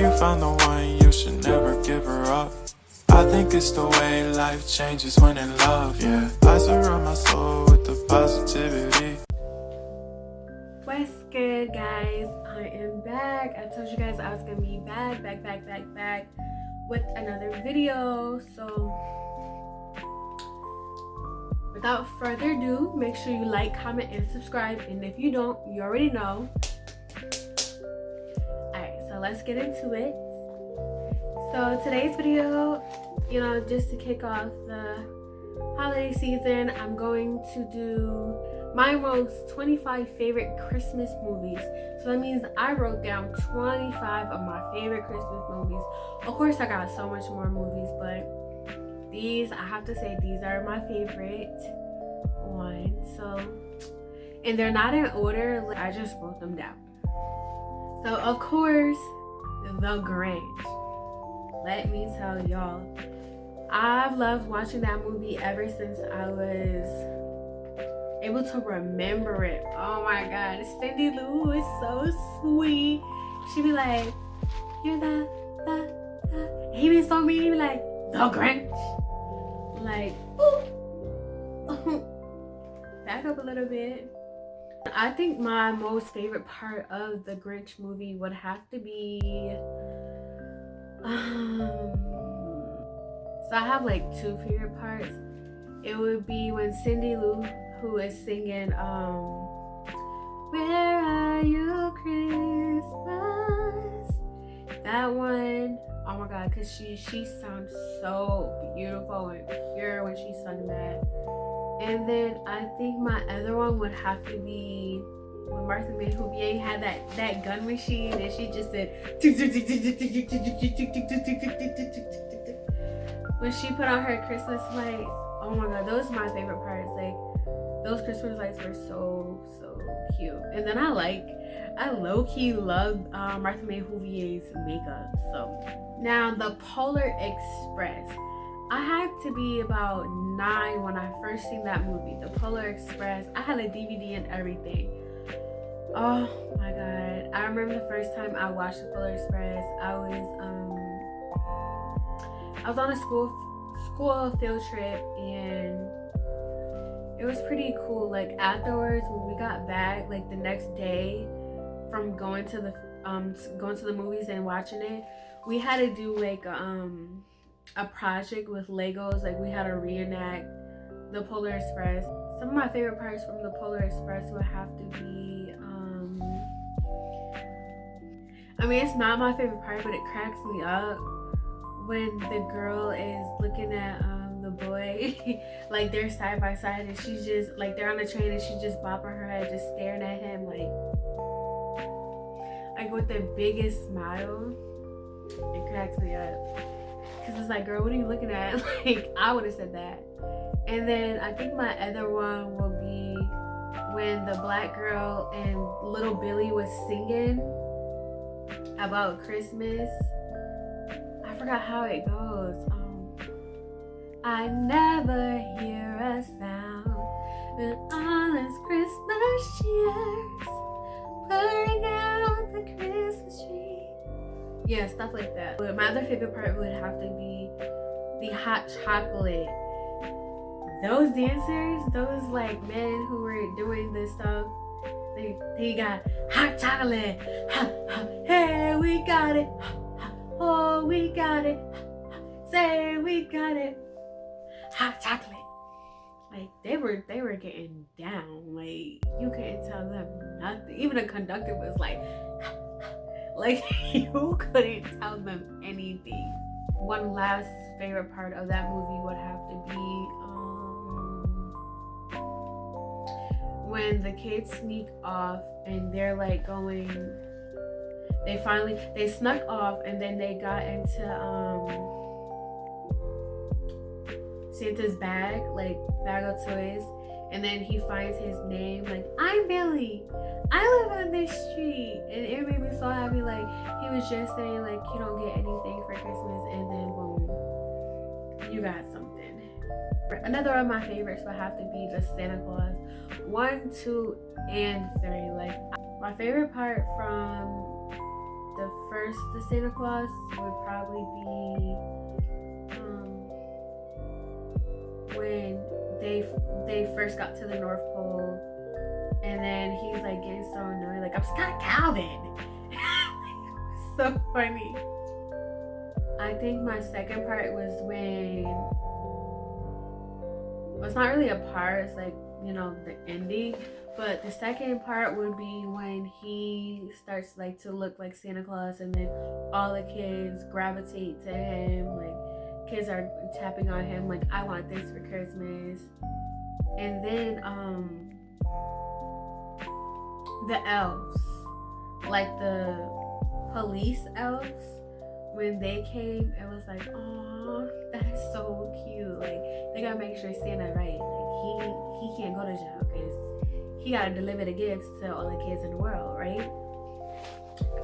you found the one, you should never give her up. I think it's the way life changes when in love, yeah. I surround my soul with the positivity. What's good, guys? I am back. I told you guys I was gonna be back with another video. So without further ado, make sure you like, comment, and subscribe. And if you don't, you already know. Alright, so let's get into it. So today's video, just to kick off the holiday season, I'm going to do my most 25 favorite Christmas movies. So that means I wrote down 25 of my favorite Christmas movies. Of course, I got so much more movies, but these, I have to say, these are my favorite ones. So, and they're not in order, I just wrote them down. So, of course, The Grinch. Let me tell y'all, I've loved watching that movie ever since I was able to remember it. Oh my god, Cindy Lou is so sweet. She be like, you're the he be so mean, he be like, the Grinch. Like, ooh. Back up a little bit. I think my most favorite part of the Grinch movie would have to be so I have like two favorite parts. It would be when Cindy Lou, who is singing Where Are You Christmas? That one, oh my god, because she sounds so beautiful and pure when she sung that. And then I think my other one would have to be when Martha Manhuvier had that gun machine and she just said when she put on her Christmas lights. Oh my god, those are my favorite parts. Like, those Christmas lights were so cute. And then I low-key love Martha Manhuvier's makeup. So now, the Polar Express. I had to be about 9 when I first seen that movie, The Polar Express. I had a DVD and everything. Oh my god, I remember the first time I watched The Polar Express. I was on a school field trip, and it was pretty cool. Like, afterwards, when we got back, like the next day from going to the movies and watching it, we had to do like a project with Legos. Like, we had to reenact the Polar Express. Some of my favorite parts from the Polar Express would have to be it's not my favorite part, but it cracks me up when the girl is looking at the boy like they're side by side, and she's just like, they're on the train and she's just bopping her head, just staring at him like with the biggest smile. It cracks me up because it's like, girl, what are you looking at? Like, I would have said that. And then I think my other one will be when the black girl and little Billy was singing about Christmas. I forgot how it goes. I never hear a sound when all this Christmas cheers, putting out the Christmas tree. Yeah, stuff like that. But my other favorite part would have to be the hot chocolate. Those dancers, those like men who were doing this stuff, they got hot chocolate. Ha, ha, hey, we got it. Ha, ha, oh, we got it. Ha, ha, say we got it. Hot chocolate. Like, they were getting down. Like, you couldn't tell them nothing. Even the conductor was like, ha, ha. Like, you couldn't tell them anything. One last favorite part of that movie would have to be when the kids sneak off and they're like going, they snuck off and then they got into Santa's bag of toys, and then he finds his name, like, I'm Billy, I live on this street. And it made me so happy. Like, he was just saying, like, you don't get anything for Christmas, and then boom, you got something. Another of my favorites would have to be the Santa Claus 1, 2, and 3. Like, my favorite part from the Santa Claus would probably be when they first got to the North Pole, and then he's like getting so annoyed, like, I'm Scott Calvin. So funny. I think my second part was when, well, it's not really a part, it's like, you know, the ending. But the second part would be when he starts like to look like Santa Claus, and then all the kids gravitate to him. Like, kids are tapping on him like, I want this for Christmas. And then the elves, like the police elves, when they came, it was like, oh, that is so cute. Like, they gotta make sure Santa right. Like, he can't go to jail because he gotta deliver the gifts to all the kids in the world, right?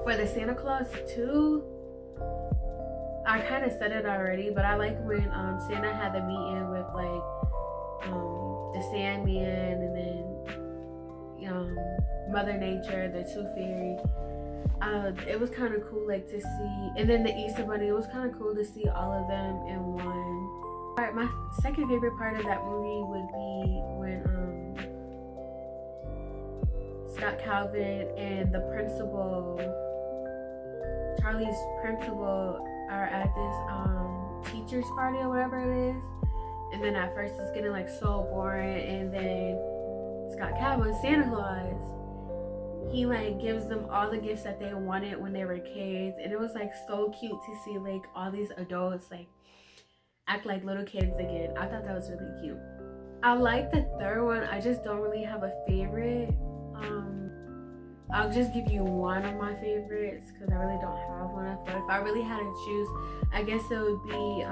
For the Santa Claus 2, I kind of said it already, but I like when Santa had the meeting with like the Sandman, and then Mother Nature, the Tooth Fairy. It was kind of cool, like, to see, and then the Easter Bunny. It was kind of cool to see all of them in one. All right, my second favorite part of that movie would be when Scott Calvin and the principal, Charlie's principal, are at this teacher's party or whatever it is. And then at first it's getting like so boring, and then Scott Calvin, Santa Claus, he like gives them all the gifts that they wanted when they were kids. And it was like so cute to see like all these adults like act like little kids again. I thought that was really cute. I like the third one. I just don't really have a favorite. I'll just give you one of my favorites because I really don't have one. But if I really had to choose, I guess it would be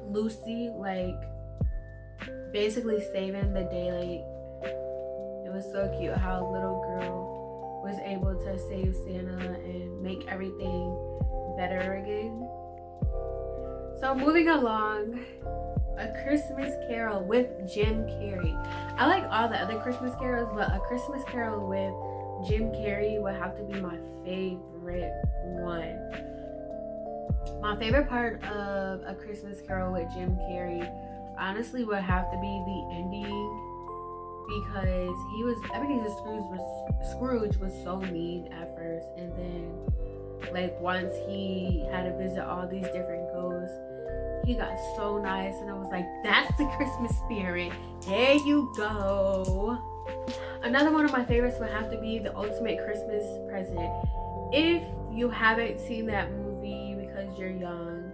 Lucy, like basically saving the day. Like, it was so cute how a little girl was able to save Santa and make everything better again. So moving along, A Christmas Carol with Jim Carrey. I like all the other Christmas carols, but A Christmas Carol with Jim Carrey would have to be my favorite one. My favorite part of A Christmas Carol with Jim Carrey honestly would have to be the ending, because Ebenezer Scrooge was so mean at first, and then like once he had to visit all these different ghosts, he got so nice, and I was like, that's the Christmas spirit. There you go. Another one of my favorites would have to be The Ultimate Christmas Present. If you haven't seen that movie because you're young,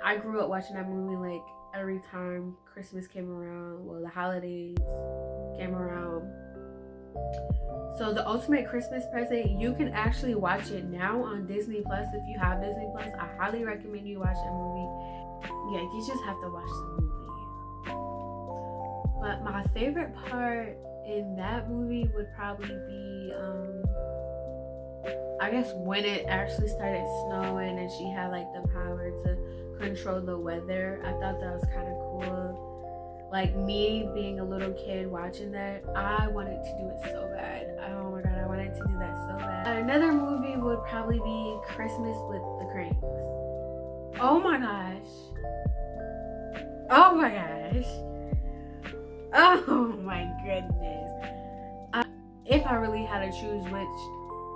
I grew up watching that movie like every time Christmas came around, well, the holidays came around. So The Ultimate Christmas Present, you can actually watch it now on Disney Plus. If you have Disney Plus, I highly recommend you watch that movie. Yeah, you just have to watch the movie. But my favorite part in that movie would probably be I guess when it actually started snowing and she had like the power to control the weather. I thought that was kind of cool. Like, me being a little kid watching that, I wanted to do it so bad. Oh my god, I wanted to do that so bad. Another movie would probably be Christmas with the Cranks. Oh my gosh. Oh my gosh. Oh my goodness. If I really had to choose which,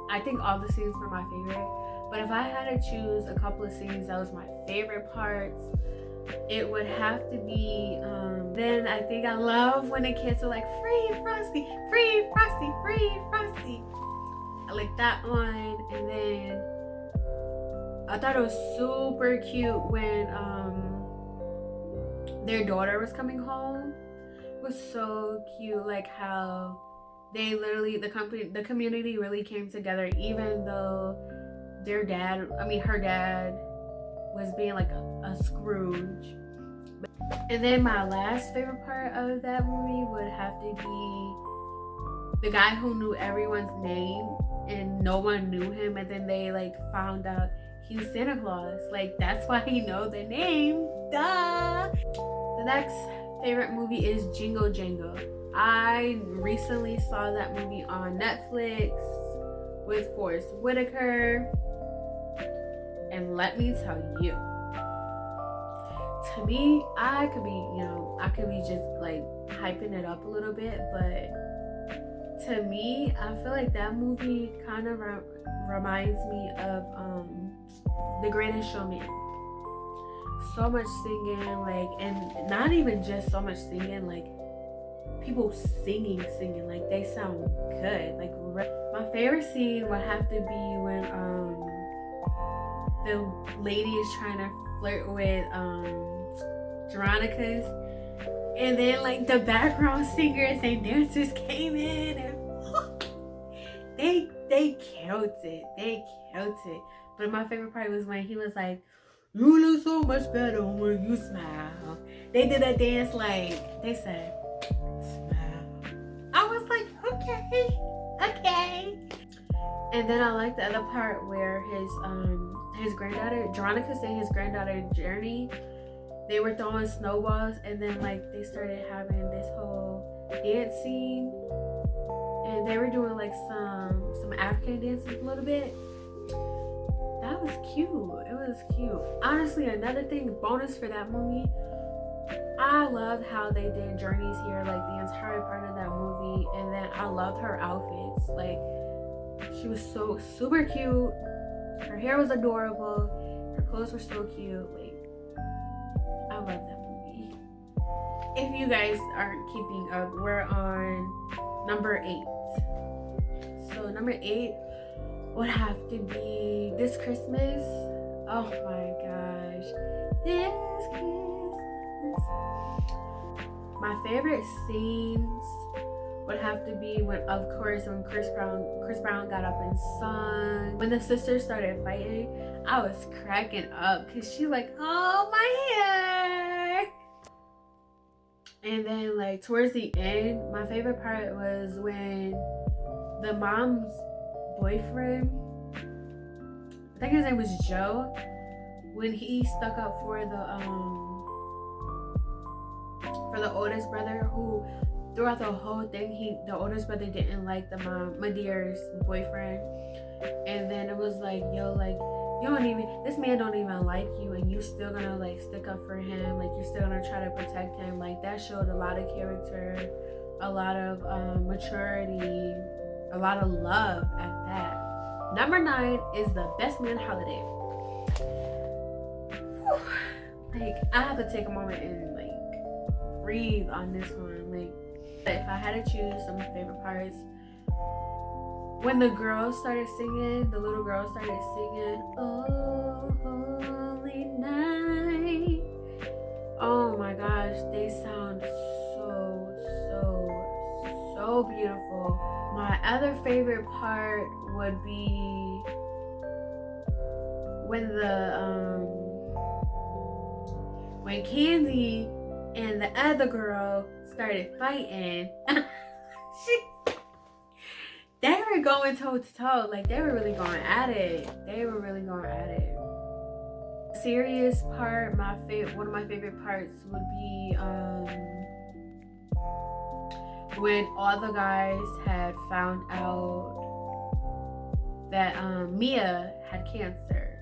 I think all the scenes were my favorite. But if I had to choose a couple of scenes that was my favorite parts, it would have to be, then I think I love when the kids are like, free Frosty, free Frosty, free Frosty. I like that one. And then I thought it was super cute when their daughter was coming home. It was so cute, like how they literally, the community really came together, even though her dad was being like a Scrooge. And then my last favorite part of that movie would have to be the guy who knew everyone's name and no one knew him, and then they like found out he was Santa Claus. Like, that's why he knows the name. Duh. The next favorite movie is Jingle Jangle. I recently saw that movie on Netflix with Forrest Whitaker. And let me tell you, to me, I could be just like hyping it up a little bit, but to me, I feel like that movie kind of reminds me of The Greatest Showman. So much singing, like, and not even just so much singing, like people singing, like they sound good. Like my favorite scene would have to be when the lady is trying to flirt with Veronica's, and then like the background singers and dancers came in and they killed it. But my favorite part was when he was like, "You look so much better when you smile." They did a dance like they said, "Smile." I was like, okay. And then I like the other part where his granddaughter, Veronica's and his granddaughter Journey, they were throwing snowballs, and then like they started having this whole dance scene, and they were doing like some African dances a little bit. That was cute. It was cute. Honestly, another thing, bonus for that movie, I loved how they did Journey's hair, like the entire part of that movie, and then I loved her outfits. Like, she was so super cute. Her hair was adorable. Her clothes were so cute. Like, I love that movie. If you guys aren't keeping up, we're on number 8. So number 8 would have to be This Christmas. Oh my gosh, This Christmas. My favorite scenes would have to be when Chris Brown got up and sung. When the sisters started fighting, I was cracking up because she like, "Oh, my hair." And then like towards the end, my favorite part was when the mom's boyfriend, I think his name was Joe, when he stuck up for the oldest brother, who throughout the whole thing the oldest brother didn't like the mom, Madeire's boyfriend. And then it was like, yo, like, this man don't even like you, and you still gonna like stick up for him, like you're still gonna try to protect him. Like, that showed a lot of character, a lot of maturity, a lot of love at that. Number 9 is The Best Man Holiday. Whew. Like, I have to take a moment and like breathe on this one. Like, if I had to choose some favorite parts, when the girls started singing, the little girls started singing, "Oh, Holy Night." Oh my gosh, they sound so beautiful. My other favorite part would be when Candy and the other girl started fighting. They were going toe to toe. Like, they were really going at it. Serious part, one of my favorite parts would be when all the guys had found out that Mia had cancer,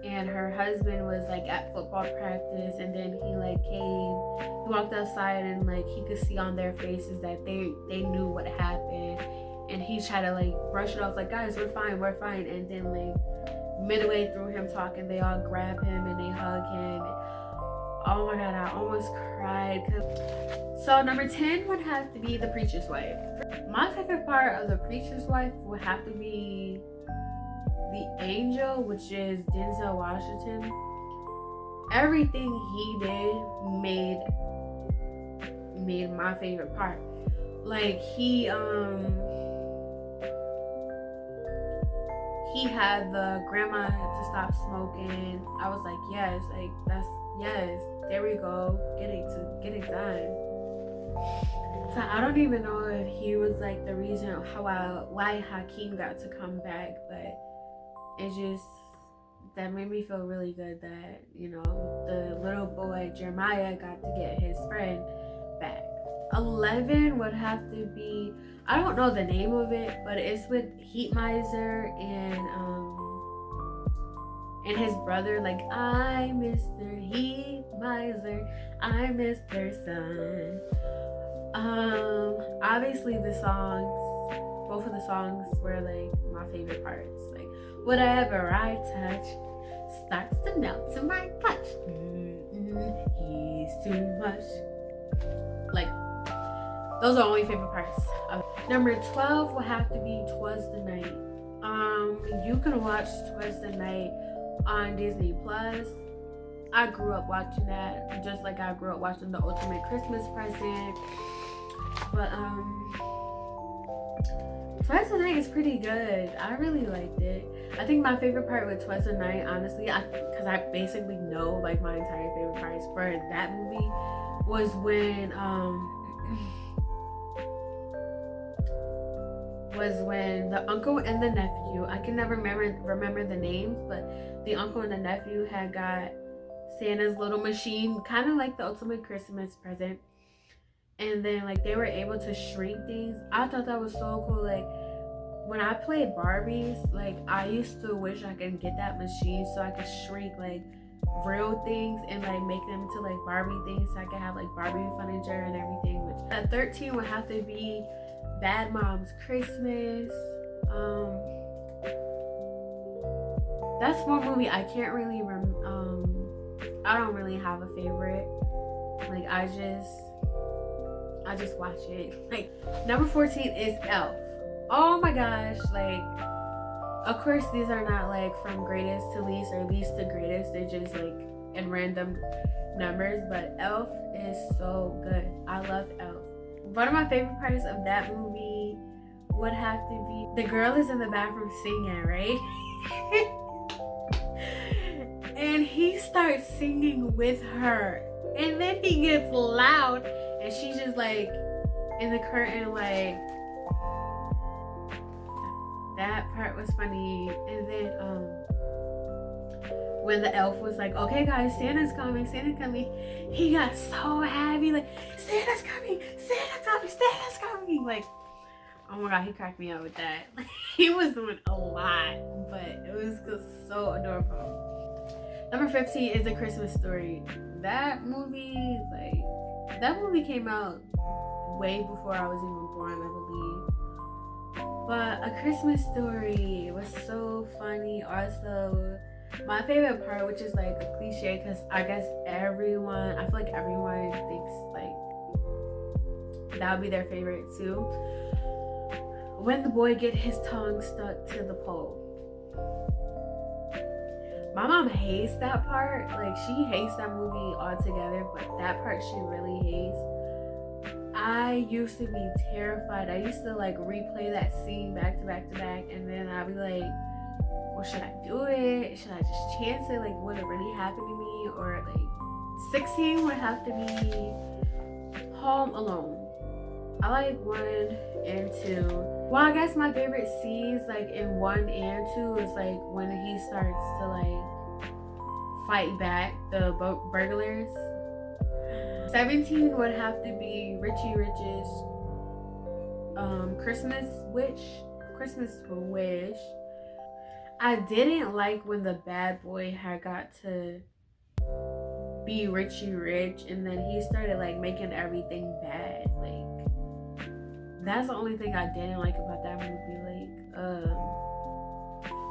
and her husband was like at football practice, and then he walked outside, and like he could see on their faces that they knew what happened, and he tried to like brush it off, like, "Guys, we're fine," and then like midway through him talking, they all grab him and they hug him. Oh my god, I almost cried. So number 10 would have to be The Preacher's Wife. My favorite part of The Preacher's Wife would have to be the angel, which is Denzel Washington. Everything he did made my favorite part. Like, he had the grandma to stop smoking. I was like, yes, like yes, there we go, get it done. So I don't even know if he was like the reason why Hakeem got to come back, but that made me feel really good that, you know, the little boy Jeremiah got to get his friend back. 11 would have to be I don't know the name of it, but it's with Heat Miser and his brother. Like, I'm Mr. Heat Miser, I'm Mr. Sun. Obviously the songs, both of the songs were like my favorite parts. Like, whatever I touch starts to melt to my touch. He's too much. Like, those are only favorite parts. Number 12 will have to be "Twas the Night." You can watch "Twas the Night" on Disney Plus. I grew up watching that, just like I grew up watching The Ultimate Christmas Present. But "Twas the Night" is pretty good. I really liked it. I think my favorite part with "Twas the Night," honestly, because I basically know like my entire favorite parts for that movie, was when the uncle and the nephew, I can never remember the names, but the uncle and the nephew had got Santa's little machine, kind of like The Ultimate Christmas Present, and then like they were able to shrink things. I thought that was so cool. Like, when I played Barbies, like I used to wish I could get that machine so I could shrink like real things and like make them into like Barbie things, so I could have like Barbie furniture and everything. Which at 13 would have to be Bad Moms Christmas. That's one movie I can't really I don't really have a favorite. Like, I just watch it. Like, number 14 is Elf. Oh my gosh, like, of course these are not like from greatest to least or least to greatest, they're just like in random numbers, but Elf is so good. I love Elf. One of my favorite parts of that movie would have to be the girl is in the bathroom singing, right? And he starts singing with her, and then he gets loud and she's just like in the curtain, like, that part was funny. And then when the elf was like, okay guys, Santa's coming, he got so happy, like, Santa's coming, Santa's coming. Like, oh my god, he cracked me up with that. Like, he was doing a lot, but it was just so adorable. Number 15 is A Christmas Story. That movie came out way before I was even born, I believe. But A Christmas Story was so funny. Also, my favorite part, which is like a cliche, because I guess I feel like everyone thinks like that would be their favorite too. When the boy get his tongue stuck to the pole. My mom hates that part. Like, she hates that movie altogether, but that part she really hates. I used to be terrified. I used to like replay that scene back to back to back, and then I'd be like, well, should I do it? Should I just chance it? Like, would it really happen to me? Or like 16 would have to be Home Alone. I like 1 and 2. Well, I guess my favorite scenes like in 1 and 2 is like when he starts to like fight back the burglars. 17 would have to be Richie Rich's Christmas Wish. I didn't like when the bad boy had got to be Richie Rich and then he started like making everything bad. Like, that's the only thing I didn't like about that movie. Like,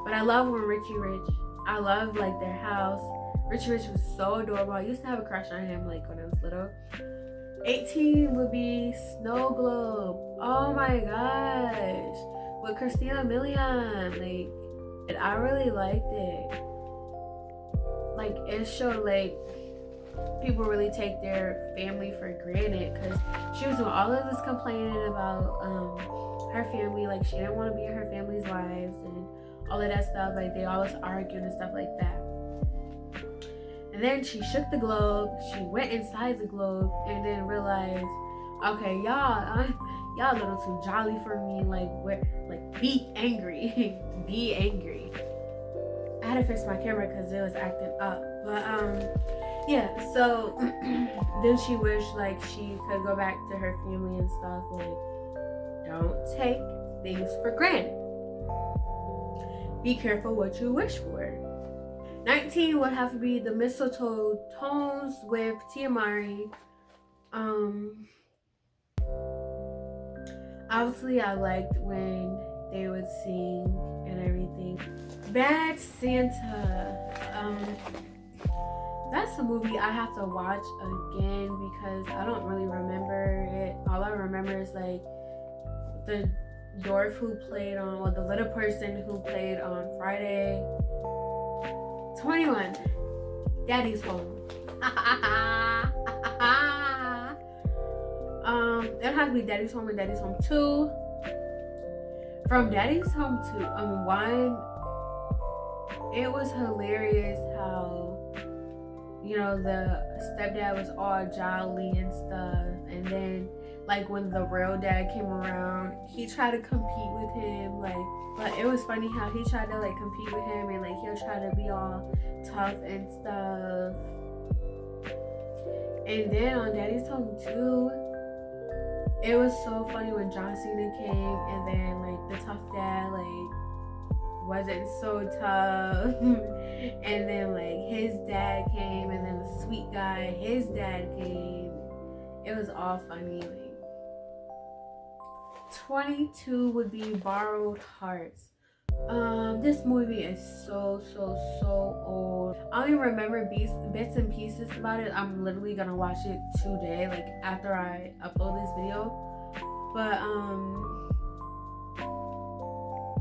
but I love when Richie Rich, I love like their house. Richie Rich was so adorable. I used to have a crush on him like when I was little. 18 would be Snow Globe. Oh my gosh. With Christina Milian. Like, and I really liked it. Like, it showed like people really take their family for granted, because she was doing all of this complaining about her family. Like, she didn't want to be in her family's lives and all of that stuff. Like, they always arguing and stuff like that. And then she shook the globe, she went inside the globe, and then realized, okay, y'all a little too jolly for me. Like, be angry. Be angry. I had to fix my camera because it was acting up. But yeah, so then she wished like she could go back to her family and stuff. Like, Don't take things for granted. Be careful what you wish for. 19 would have to be the mistletoe tones with Tiamari. Obviously I liked when they would sing and everything. Bad Santa. That's a movie I have to watch again because I don't really remember it. All I remember is like the dwarf who played on, or the little person who played on Friday. 21. Daddy's Home. It'll have to be Daddy's Home and Daddy's Home 2. From Daddy's Home 1, it was hilarious how, you know, the stepdad was all jolly and stuff, and then like when the real dad came around, he tried to compete with him, like, but it was funny how he tried to like compete with him and like he'll try to be all tough and stuff. And then on Daddy's Home 2, it was so funny when John Cena came and then like the tough dad like wasn't so tough and then like his dad came and then the sweet guy, his dad came. It was all funny. Like, 22 would be Borrowed Hearts. This movie is so old. I don't even remember bits and pieces about it. I'm literally gonna watch it today, like after I upload this video. But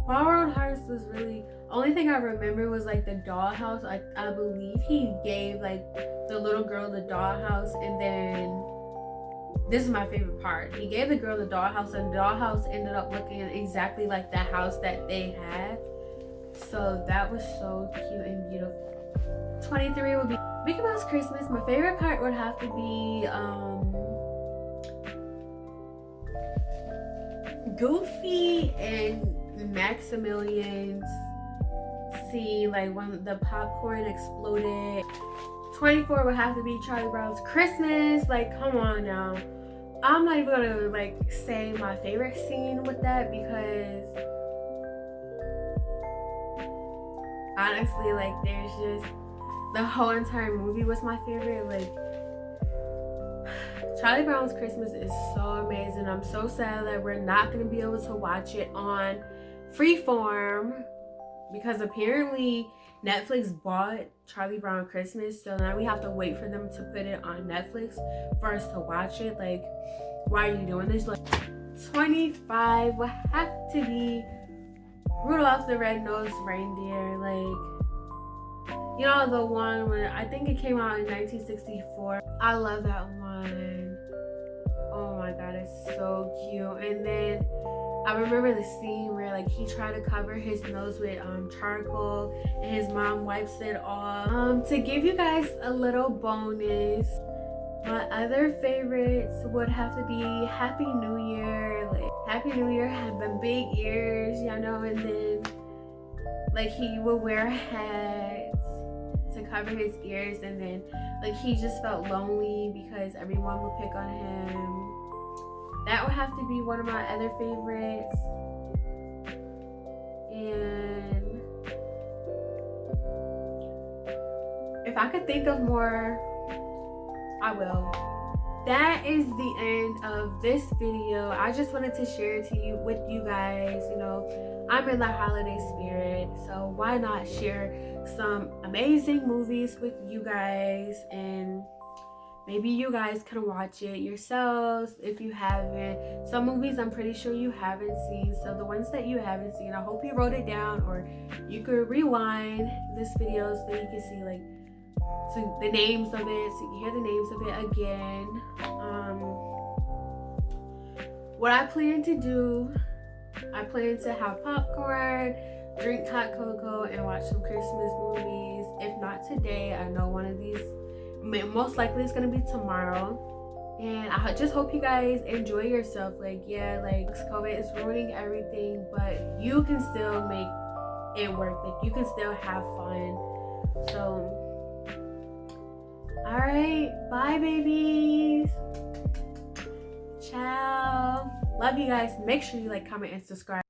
Borrowed Hearts was really, only thing I remember was like the dollhouse. I believe he gave like the little girl the dollhouse, and then this is my favorite part. He gave the girl the dollhouse, and the dollhouse ended up looking exactly like the house that they had. So that was so cute and beautiful. 23 would be Mickey Mouse Christmas. My favorite part would have to be Goofy and Maximilian's scene, like when the popcorn exploded. 24 would have to be Charlie Brown's Christmas. Like, come on now. I'm not even gonna like say my favorite scene with that because honestly, like, there's just, the whole entire movie was my favorite. Like, Charlie Brown's Christmas is so amazing. I'm so sad that we're not gonna be able to watch it on Freeform because apparently Netflix bought Charlie Brown Christmas, so now we have to wait for them to put it on Netflix for us to watch it. Like, why are you doing this? Like, 25 would have to be Rudolph the Red-Nosed Reindeer. Like, you know, the one where I think it came out in 1964. I love that one. Oh my god, it's so cute. And then I remember the scene where like he tried to cover his nose with charcoal and his mom wipes it off. To give you guys a little bonus, my other favorites would have to be Happy New Year. Like, Happy New Year had the big ears, you know, and then like he would wear hats to cover his ears, and then like he just felt lonely because everyone would pick on him. That would have to be one of my other favorites. And if I could think of more, I will. That is the end of this video. I just wanted to share it with you guys. You know, I'm in the holiday spirit, so why not share some amazing movies with you guys, and maybe you guys can watch it yourselves if you haven't. Some movies I'm pretty sure you haven't seen, so the ones that you haven't seen, I hope you wrote it down, or you could rewind this video so you can see like the names of it, so you can hear the names of it again. What I plan to do, I plan to have popcorn, drink hot cocoa, and watch some Christmas movies. If not today, I know one of these most likely it's gonna be tomorrow. And I just hope you guys enjoy yourself. Like, yeah, like COVID is ruining everything, but you can still make it work. Like, you can still have fun. So all right, bye babies. Ciao. Love you guys. Make sure you like, comment, and subscribe.